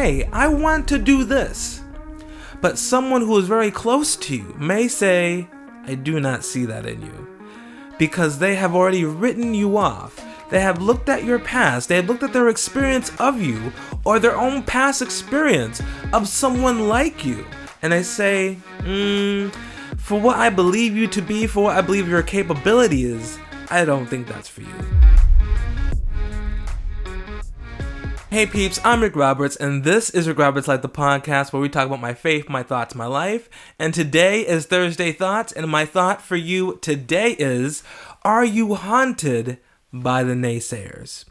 hey, I want to do this. But someone who is very close to you may say, I do not see that in you. Because they have already written you off. They have looked at your past. They have looked at their experience of you or their own past experience of someone like you. And they say, for what I believe you to be, for what I believe your capability is, I don't think that's for you. Hey peeps, I'm Rick Roberts, and this is Rick Roberts Life, the podcast where we talk about my faith, my thoughts, my life. And today is Thursday Thoughts, and my thought for you today is, are you haunted by the naysayers?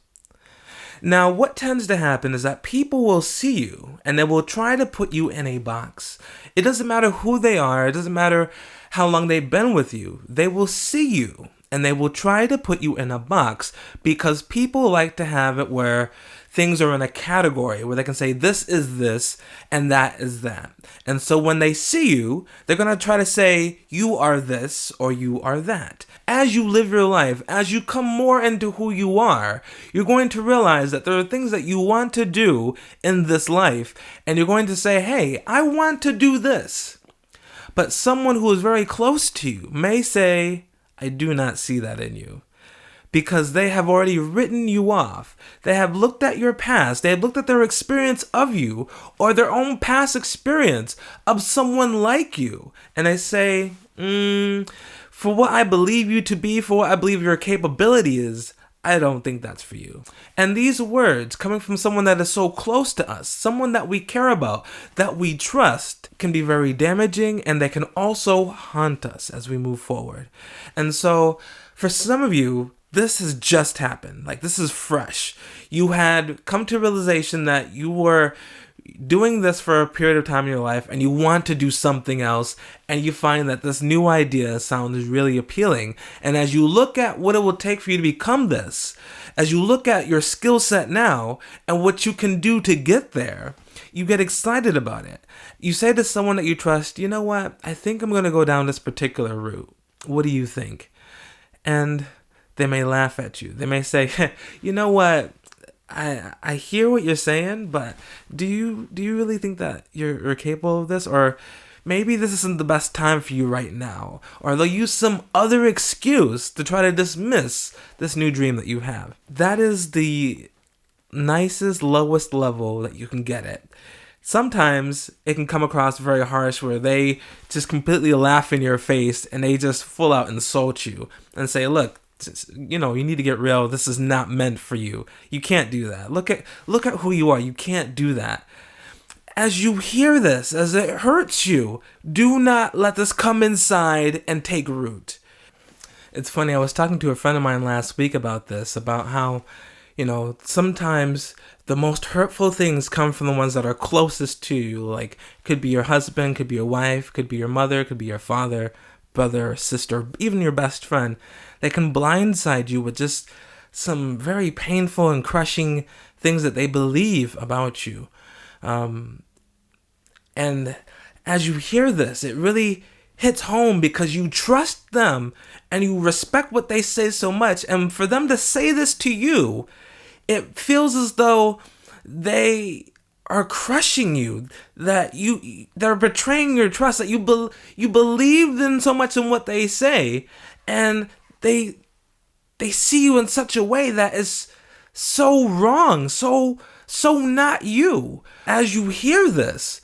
Now, what tends to happen is that people will see you, and they will try to put you in a box. It doesn't matter who they are, it doesn't matter how long they've been with you. They will see you, and they will try to put you in a box because people like to have it where things are in a category where they can say this is this and that is that. And so when they see you, they're going to try to say you are this or you are that. As you live your life, as you come more into who you are, you're going to realize that there are things that you want to do in this life, and you're going to say, hey, I want to do this. But someone who is very close to you may say, I do not see that in you. Because they have already written you off. They have looked at your past. They have looked at their experience of you or their own past experience of someone like you. And they say, for what I believe you to be, for what I believe your capability is, I don't think that's for you. And these words coming from someone that is so close to us, someone that we care about, that we trust, can be very damaging, and they can also haunt us as we move forward. And so for some of you, this has just happened. Like, this is fresh. You had come to a realization that you were doing this for a period of time in your life and you want to do something else, and you find that this new idea sounds really appealing. And as you look at what it will take for you to become this, as you look at your skill set now and what you can do to get there, you get excited about it. You say to someone that you trust, you know what, I think I'm going to go down this particular route. What do you think? And they may laugh at you. They may say, you know what, I hear what you're saying, but do you really think that you're capable of this? Or maybe this isn't the best time for you right now. Or they'll use some other excuse to try to dismiss this new dream that you have. That is the nicest, lowest level that you can get it. Sometimes it can come across very harsh where they just completely laugh in your face and they just full out insult you and say, look, you need to get real. This is not meant for you. You can't do that. Look at who you are. You can't do that. As you hear this, as it hurts you, do not let this come inside and take root. It's funny, I was talking to a friend of mine last week about this, about how, sometimes the most hurtful things come from the ones that are closest to you. Like, could be your husband, could be your wife, could be your mother, could be your father, brother, sister, even your best friend. They can blindside you with just some very painful and crushing things that they believe about you. And as you hear this, it really hits home because you trust them and you respect what they say so much. And for them to say this to you, it feels as though they are crushing you, that they're betraying your trust, that you believe in so much in what they say, and they see you in such a way that is so wrong, so not you. As you hear this,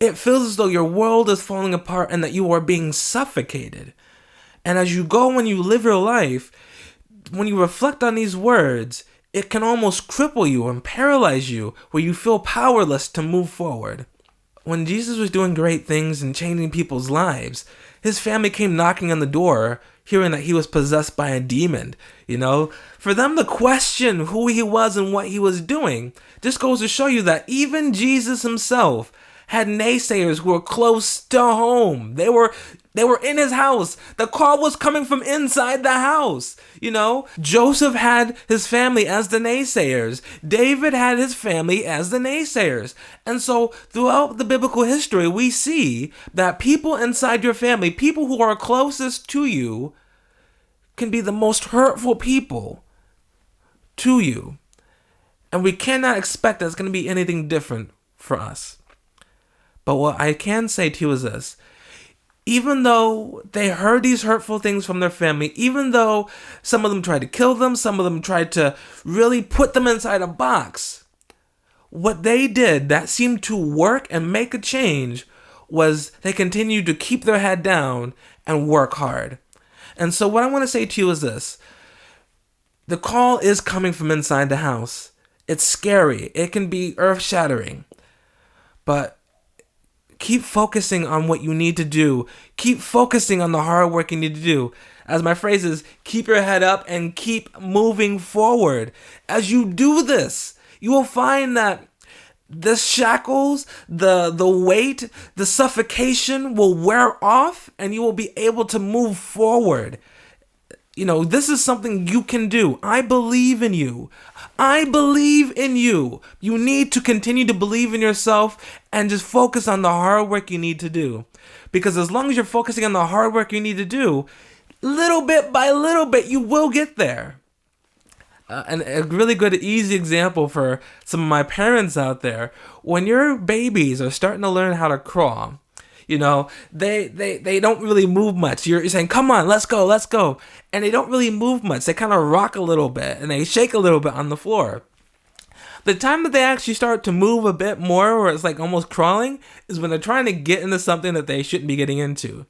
it feels as though your world is falling apart and that you are being suffocated. And as you go and you live your life, when you reflect on these words, it can almost cripple you and paralyze you, where you feel powerless to move forward. When Jesus was doing great things and changing people's lives, his family came knocking on the door, hearing that he was possessed by a demon. For them to question who he was and what he was doing just goes to show you that even Jesus himself had naysayers who were close to home. They were in his house. The call was coming from inside the house. Joseph had his family as the naysayers. David had his family as the naysayers. And so throughout the biblical history, we see that people inside your family, people who are closest to you, can be the most hurtful people to you. And we cannot expect that it's going to be anything different for us. But what I can say to you is this. Even though they heard these hurtful things from their family, even though some of them tried to kill them, some of them tried to really put them inside a box, what they did that seemed to work and make a change was they continued to keep their head down and work hard. And so what I want to say to you is this. The call is coming from inside the house. It's scary. It can be earth-shattering. But keep focusing on what you need to do. Keep focusing on the hard work you need to do. As my phrase is, keep your head up and keep moving forward. As you do this, you will find that the shackles, the weight, the suffocation will wear off and you will be able to move forward. This is something you can do. I believe in you. I believe in you. You need to continue to believe in yourself and just focus on the hard work you need to do. Because as long as you're focusing on the hard work you need to do, little bit by little bit, you will get there. And a really good, easy example for some of my parents out there, when your babies are starting to learn how to crawl, they don't really move much. You're saying, come on, let's go. And they don't really move much. They kind of rock a little bit and they shake a little bit on the floor. The time that they actually start to move a bit more, where it's like almost crawling, is when they're trying to get into something that they shouldn't be getting into.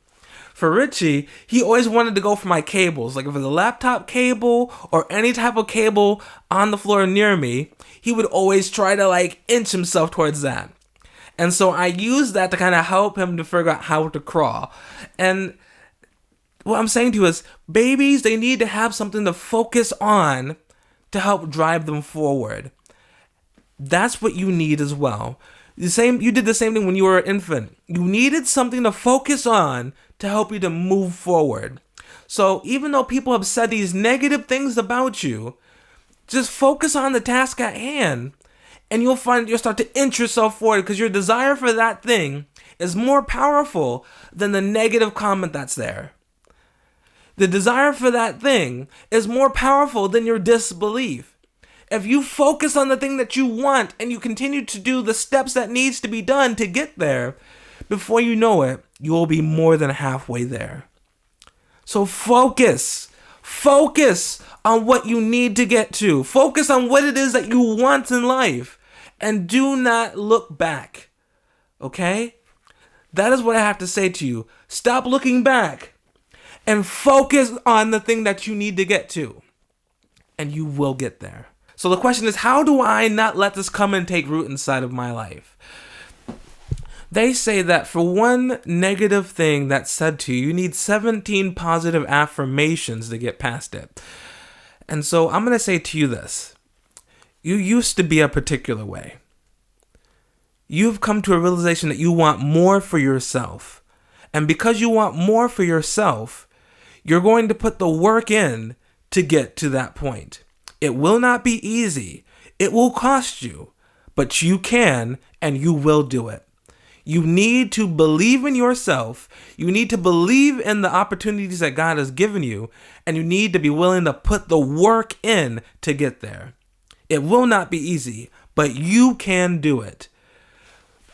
For Richie, he always wanted to go for my cables. Like if it was a laptop cable or any type of cable on the floor near me, he would always try to inch himself towards that. And so I used that to kind of help him to figure out how to crawl. And what I'm saying to you is, babies, they need to have something to focus on to help drive them forward. That's what you need as well. You did the same thing when you were an infant. You needed something to focus on to help you to move forward. So even though people have said these negative things about you, just focus on the task at hand. And you'll find you'll start to inch yourself forward, because your desire for that thing is more powerful than the negative comment that's there. The desire for that thing is more powerful than your disbelief. If you focus on the thing that you want and you continue to do the steps that needs to be done to get there, before you know it, you will be more than halfway there. So focus on what you need to get to. Focus on what it is that you want in life. And do not look back. Okay? That is what I have to say to you. Stop looking back. And focus on the thing that you need to get to. And you will get there. So the question is, how do I not let this come and take root inside of my life? They say that for one negative thing that's said to you, you need 17 positive affirmations to get past it. And so I'm going to say to you this. You used to be a particular way. You've come to a realization that you want more for yourself. And because you want more for yourself, you're going to put the work in to get to that point. It will not be easy. It will cost you. But you can, and you will do it. You need to believe in yourself. You need to believe in the opportunities that God has given you. And you need to be willing to put the work in to get there. It will not be easy, but you can do it.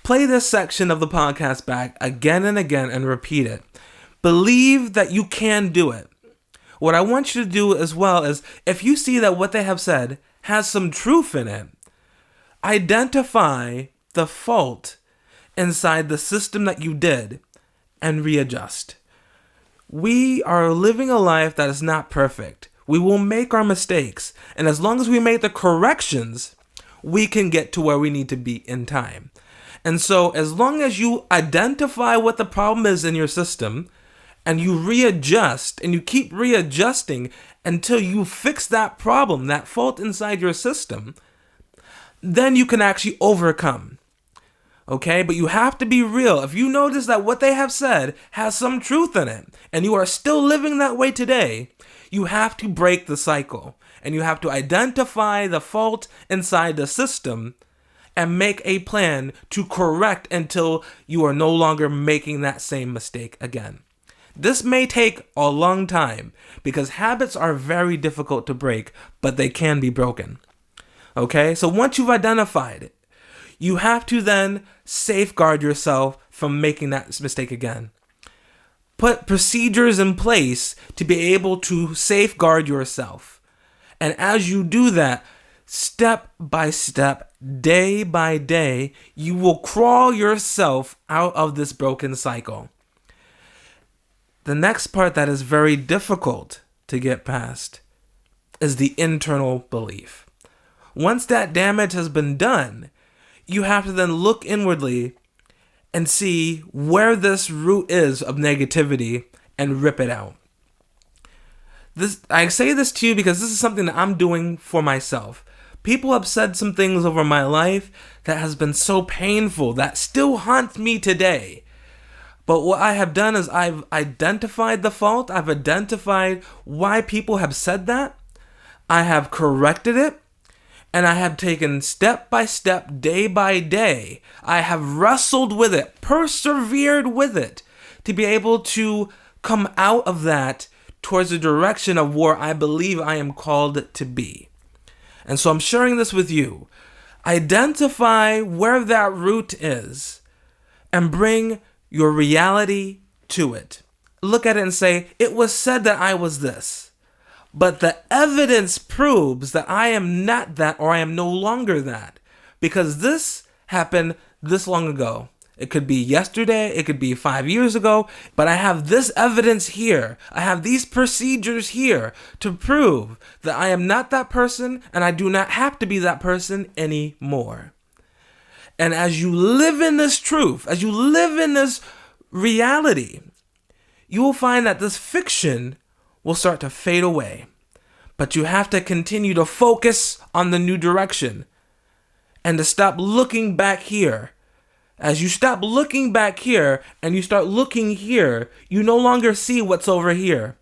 Play this section of the podcast back again and again and repeat it. Believe that you can do it. What I want you to do as well is, if you see that what they have said has some truth in it, identify the fault inside the system that you did and readjust. We are living a life that is not perfect. We will make our mistakes, and as long as we make the corrections, we can get to where we need to be in time. And so as long as you identify what the problem is in your system, and you readjust, and you keep readjusting until you fix that problem, that fault inside your system, then you can actually overcome. Okay, but you have to be real. If you notice that what they have said has some truth in it, and you are still living that way today, you have to break the cycle. And you have to identify the fault inside the system and make a plan to correct until you are no longer making that same mistake again. This may take a long time because habits are very difficult to break, but they can be broken. Okay, so once you've identified it, You have to then safeguard yourself from making that mistake again. Put procedures in place to be able to safeguard yourself. And as you do that, step by step, day by day, you will crawl yourself out of this broken cycle. The next part that is very difficult to get past is the internal belief. Once that damage has been done, you have to then look inwardly and see where this root is of negativity and rip it out. I say this to you because this is something that I'm doing for myself. People have said some things over my life that has been so painful that still haunts me today. But what I have done is I've identified the fault. I've identified why people have said that. I have corrected it. And I have taken step by step, day by day. I have wrestled with it, persevered with it, to be able to come out of that towards the direction of where I believe I am called to be. And so I'm sharing this with you. Identify where that root is and bring your reality to it. Look at it and say, it was said that I was this. But the evidence proves that I am not that, or I am no longer that. Because this happened this long ago. It could be yesterday, it could be 5 years ago, but I have this evidence here. I have these procedures here to prove that I am not that person, and I do not have to be that person anymore. And as you live in this truth, as you live in this reality, you will find that this fiction will start to fade away. But you have to continue to focus on the new direction and to stop looking back here. As you stop looking back here and you start looking here, you no longer see what's over here.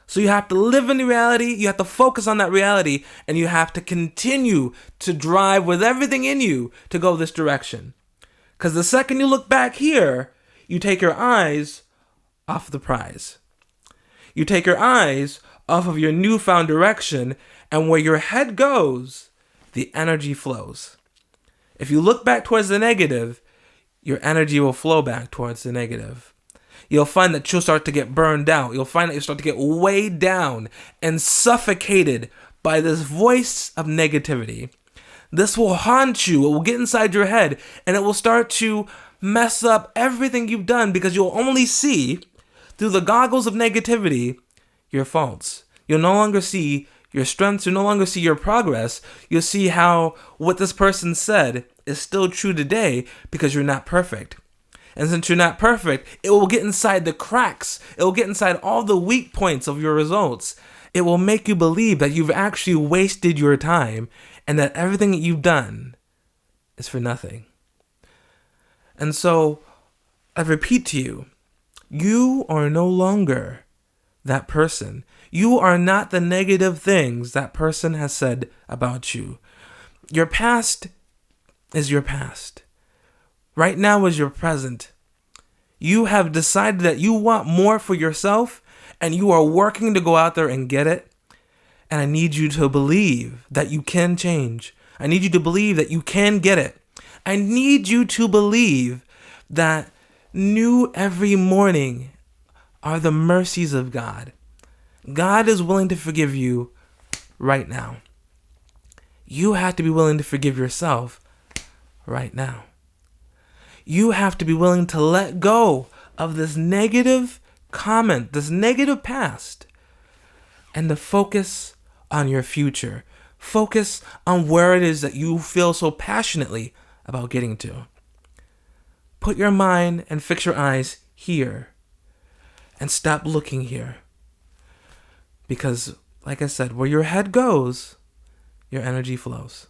So you have to live in the reality, you have to focus on that reality, and you have to continue to drive with everything in you to go this direction. Because the second you look back here, you take your eyes off the prize. You take your eyes off of your newfound direction, and where your head goes, the energy flows. If you look back towards the negative, your energy will flow back towards the negative. You'll find that you'll start to get burned out. You'll find that you'll start to get weighed down and suffocated by this voice of negativity. This will haunt you. It will get inside your head, and it will start to mess up everything you've done, because you'll only see through the goggles of negativity your faults. You'll no longer see your strengths. You'll no longer see your progress. You'll see how what this person said is still true today, because you're not perfect. And since you're not perfect, it will get inside the cracks. It will get inside all the weak points of your results. It will make you believe that you've actually wasted your time and that everything that you've done is for nothing. And so I repeat to you, you are no longer that person. You are not the negative things that person has said about you. Your past is your past. Right now is your present. You have decided that you want more for yourself, and you are working to go out there and get it. And I need you to believe that you can change. I need you to believe that you can get it. I need you to believe that new every morning are the mercies of God. God is willing to forgive you right now. You have to be willing to forgive yourself right now. You have to be willing to let go of this negative comment, this negative past, and to focus on your future. Focus on where it is that you feel so passionately about getting to. Put your mind and fix your eyes here and stop looking here. Because, like I said, where your head goes, your energy flows.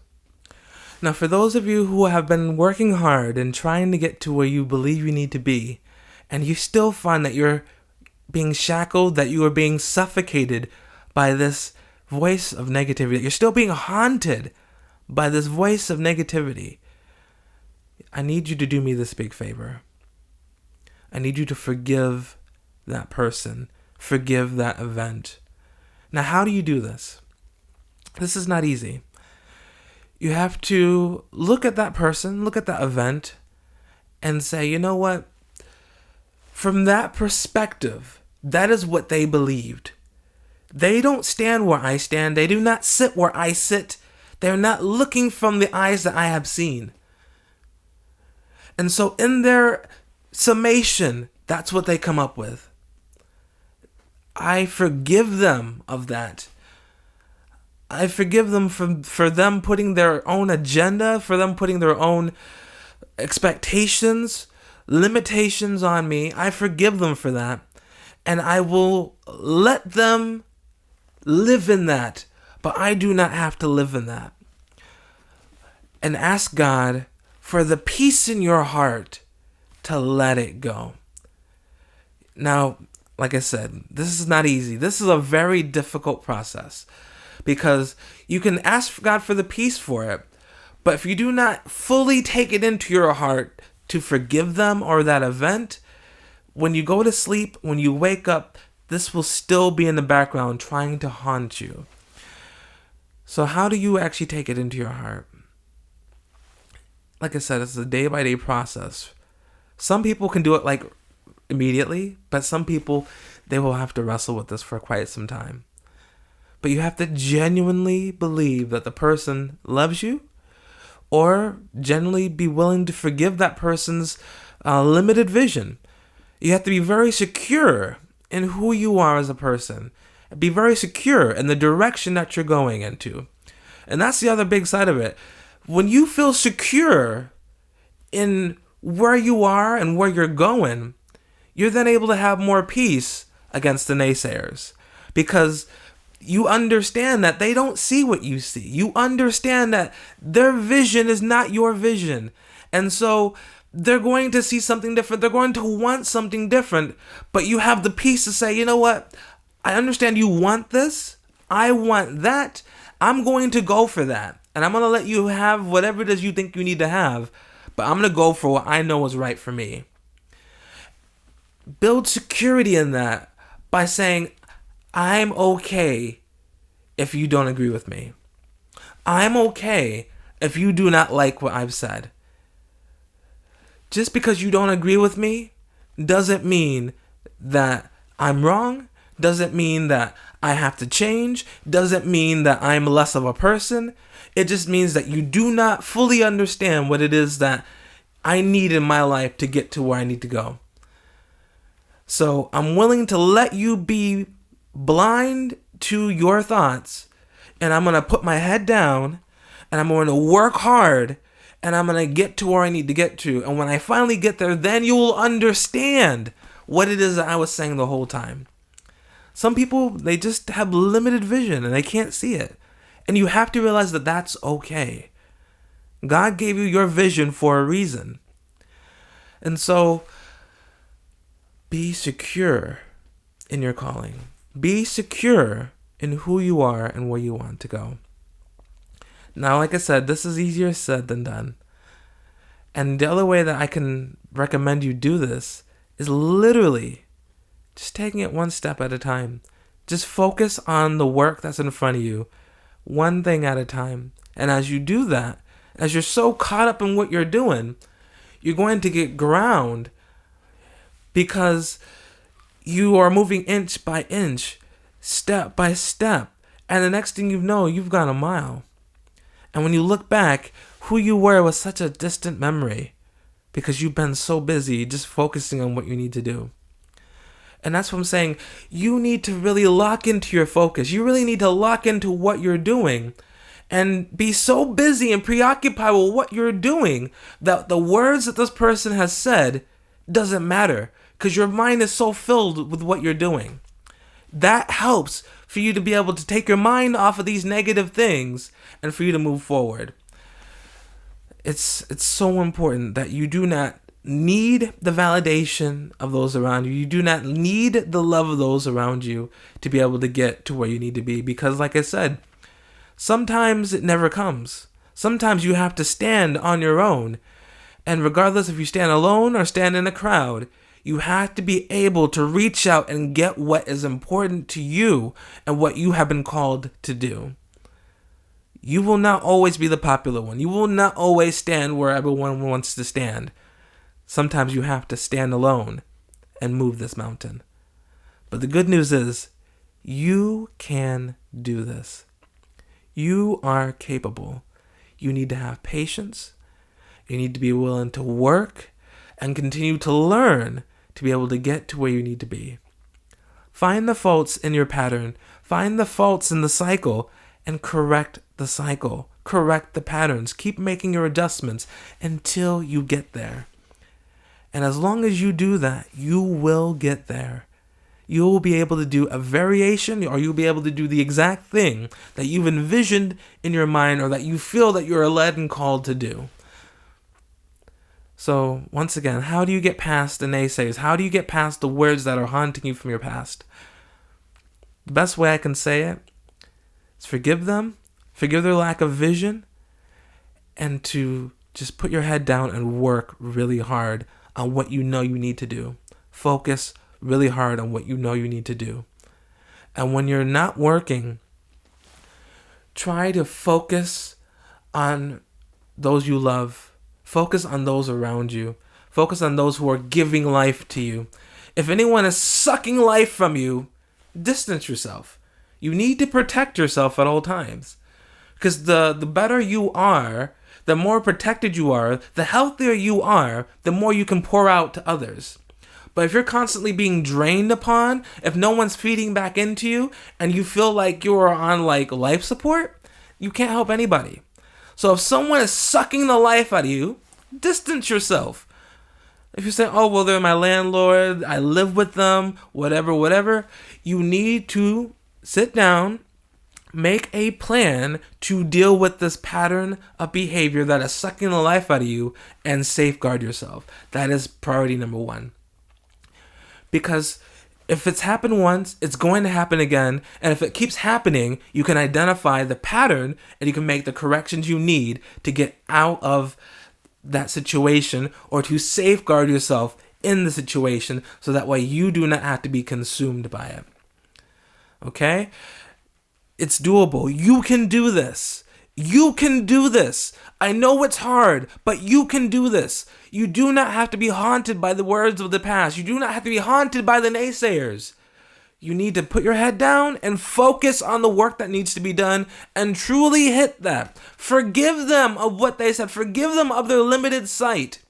Now, for those of you who have been working hard and trying to get to where you believe you need to be, and you still find that you're being shackled, that you are being suffocated by this voice of negativity, that you're still being haunted by this voice of negativity, I need you to do me this big favor. I need you to forgive that person, forgive that event. Now, how do you do this? This is not easy. You have to look at that person, look at that event, and say, you know what? From that perspective, that is what they believed. They don't stand where I stand. They do not sit where I sit. They're not looking from the eyes that I have seen. And so in their summation, that's what they come up with. I forgive them of that. I forgive them for them putting their own agenda, for them putting their own expectations, limitations on me. I forgive them for that. And I will let them live in that. But I do not have to live in that. And ask God for the peace in your heart to let it go. Now, like I said, this is not easy. This is a very difficult process because you can ask God for the peace for it, but if you do not fully take it into your heart to forgive them or that event, when you go to sleep, when you wake up, this will still be in the background trying to haunt you. So how do you actually take it into your heart? Like I said, it's a day-by-day process. Some people can do it like immediately, but some people, they will have to wrestle with this for quite some time. But you have to genuinely believe that the person loves you, or genuinely be willing to forgive that person's limited vision. You have to be very secure in who you are as a person. Be very secure in the direction that you're going into. And that's the other big side of it. When you feel secure in where you are and where you're going, you're then able to have more peace against the naysayers, because you understand that they don't see what you see. You understand that their vision is not your vision. And so they're going to see something different. They're going to want something different, but you have the peace to say, you know what? I understand you want this. I want that. I'm going to go for that. And I'm going to let you have whatever it is you think you need to have, but I'm going to go for what I know is right for me. Build security in that by saying, I'm okay if you don't agree with me. I'm okay if you do not like what I've said. Just because you don't agree with me doesn't mean that I'm wrong, doesn't mean that I have to change, doesn't mean that I'm less of a person. It just means that you do not fully understand what it is that I need in my life to get to where I need to go. So I'm willing to let you be blind to your thoughts, and I'm going to put my head down, and I'm going to work hard, and I'm going to get to where I need to get to. And when I finally get there, then you will understand what it is that I was saying the whole time. Some people, they just have limited vision and they can't see it. And you have to realize that that's okay. God gave you your vision for a reason. And so, be secure in your calling. Be secure in who you are and where you want to go. Now, like I said, this is easier said than done. And the other way that I can recommend you do this is literally just taking it one step at a time. Just focus on the work that's in front of you, one thing at a time. And as you do that, as you're so caught up in what you're doing, you're going to get ground, because you are moving inch by inch, step by step. And the next thing you know, you've gone a mile. And when you look back, who you were was such a distant memory, because you've been so busy just focusing on what you need to do. And that's what I'm saying. You need to really lock into your focus. You really need to lock into what you're doing and be so busy and preoccupied with what you're doing that the words that this person has said doesn't matter, because your mind is so filled with what you're doing. That helps for you to be able to take your mind off of these negative things and for you to move forward. It's so important that you do not need the validation of those around you. You do not need the love of those around you to be able to get to where you need to be, because like I said, sometimes it never comes. Sometimes you have to stand on your own. And regardless if you stand alone or stand in a crowd, you have to be able to reach out and get what is important to you and what you have been called to do. You will not always be the popular one. You will not always stand where everyone wants to stand. Sometimes you have to stand alone and move this mountain. But the good news is, you can do this. You are capable. You need to have patience. You need to be willing to work and continue to learn to be able to get to where you need to be. Find the faults in your pattern. Find the faults in the cycle and correct the cycle. Correct the patterns. Keep making your adjustments until you get there. And as long as you do that, you will get there. You will be able to do a variation, or you'll be able to do the exact thing that you've envisioned in your mind, or that you feel that you're led and called to do. So, once again, how do you get past the naysayers? How do you get past the words that are haunting you from your past? The best way I can say it is forgive them, forgive their lack of vision, and to just put your head down and work really hard on what you know you need to do. Focus really hard on what you know you need to do. And when you're not working, try to focus on those you love. Focus on those around you. Focus on those who are giving life to you. If anyone is sucking life from you, distance yourself. You need to protect yourself at all times. Because the better you are, the more protected you are, the healthier you are, the more you can pour out to others. But if you're constantly being drained upon, if no one's feeding back into you, and you feel like you're on life support, you can't help anybody. So if someone is sucking the life out of you, distance yourself. If you say, oh, well, they're my landlord, I live with them, whatever, you need to sit down, make a plan to deal with this pattern of behavior that is sucking the life out of you, and safeguard yourself. That is priority number one. Because if it's happened once, it's going to happen again. And if it keeps happening, you can identify the pattern and you can make the corrections you need to get out of that situation, or to safeguard yourself in the situation so that way you do not have to be consumed by it. Okay? It's doable. You can do this. You can do this. I know it's hard, but you can do this. You do not have to be haunted by the words of the past. You do not have to be haunted by the naysayers. You need to put your head down and focus on the work that needs to be done and truly hit that. Forgive them of what they said. Forgive them of their limited sight.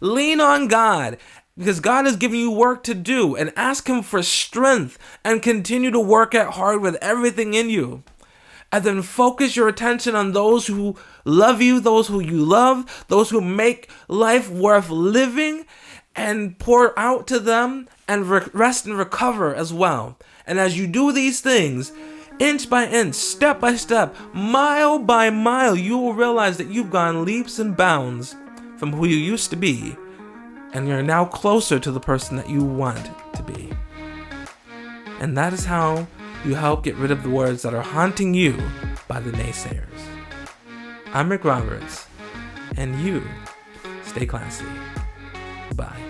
Lean on God, because God has given you work to do, and ask Him for strength and continue to work at hard with everything in you. And then focus your attention on those who love you, those who you love, those who make life worth living, and pour out to them and rest and recover as well. And as you do these things, inch by inch, step by step, mile by mile, you will realize that you've gone leaps and bounds from who you used to be, and you're now closer to the person that you want to be. And that is how you help get rid of the words that are haunting you by the naysayers. I'm Rick Roberts, and you stay classy. Bye.